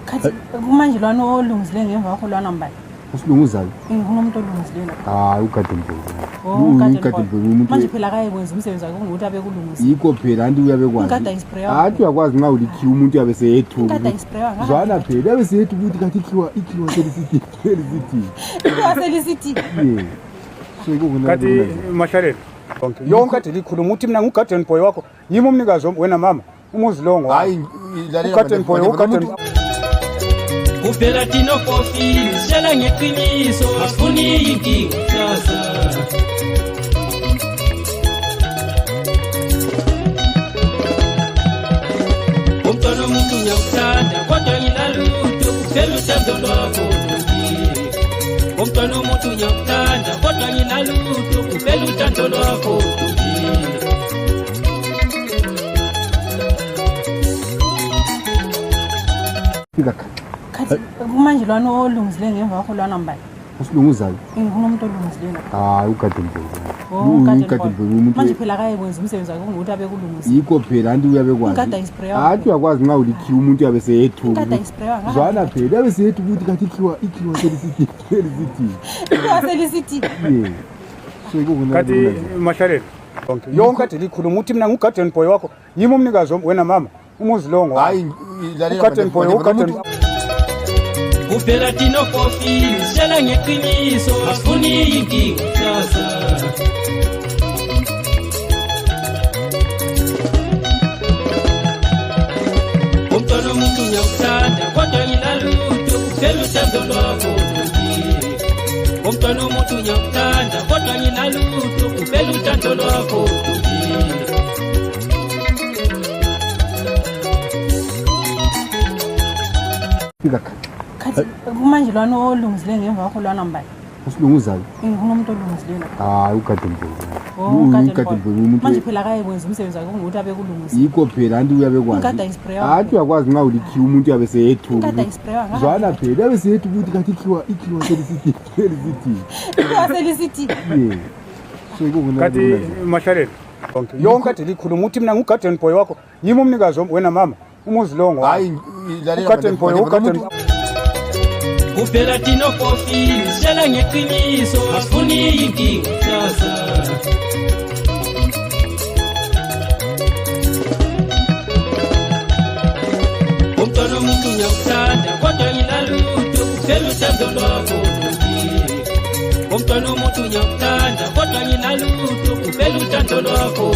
Khathi kumanje lwana olungizile ngemva kwakho lwana mbali. Usilunguzayo. Ngumuntu olungizile. Hayi ugade mbulu. Manje phela akayekwenza umsebenzi wakhe ukuthi abe kulungisa. Yikho phela anti uyabe kwazi. Ukade ispray. Athi uyakwazi nxa ulikhiwa umuntu yabe seyethu. Ukade ispray. Zwana phela yabe seyethu ukuthi kathi ikhiwa selisithi. Ikhiwa selisithi. Yeah. So ikho Kati masharela. Yonke kade likhuluma uthi mina ngugarden boy wakho. Yimi umnikazi wena mama. Umuzi lo ngo. Hayi Garden boy ugarden. Kuphela thina kofi sela ngeqiniso asifuni inkinga sasa. Umntwana umuntu ngiyakuthanda kodwa ngilalutho kuphela uthando lwakho Ntombi. Umntwana umuntu ngiyakuthanda kodwa ngilalutho kuphela uthando lwakho Ntombi. Khathi kumanje lwana olungizile ngemva kwakho lwana mbali. Usilunguzayo. Ngumuntu olungizile. Hayi ugade mbulu. Manje phela akayekwenza umsebenzi wakhe ukuthi abe kulungisa. Yikho phela anti uyabe kwazi. Ukade ispray. Athi uyakwazi nxa ulikhiwa umuntu yabe seyethu. Ukade ispray. Zwana phela yabe seyethu ukuthi kathi ikhiwa selisithi. Ikhiwa selisithi. Yeah. So ikho Kati masharela. Yonke kade likhuluma uthi mina ngugarden boy wakho. Yimi umnikazi wena mama. Umuzi lo ngo. Hayi Garden boy ugarden. Kuphela thina kofi sela ngeqiniso asifuni inkinga sasa. Umntwana umuntu ngiyakuthanda kodwa ngilalutho kuphela uthando lwakho Ntombi. Umntwana umuntu ngiyakuthanda kodwa ngilalutho kuphela uthando lwakho Ntombi. Khathi kumanje lwana olungizile ngemva kwakho lwana mbali. Usilunguzayo. Ngumuntu olungizile. Hayi ugade mbulu. Manje phela akayekwenza umsebenzi wakhe ukuthi abe kulungisa. Yikho phela anti uyabe kwazi. Ukade ispray. Athi uyakwazi nxa ulikhiwa umuntu yabe seyethu. Ukade ispray. Zwana phela yabe seyethu ukuthi kathi ikhiwa selisithi. Ikhiwa selisithi. Yeah. So ikho Kati masharela. Yonke kade likhuluma uthi mina ngugarden boy wakho. Yimi umnikazi wena mama. Umuzi lo ngo. Hayi Garden boy ugarden. Kuphela thina kofi sela ngeqiniso asifuni inkinga sasa. Umntwana umuntu ngiyakuthanda kodwa ngilalutho kuphela uthando lwakho Ntombi. Umntwana umuntu ngiyakuthanda kodwa ngilalutho kuphela uthando lwakho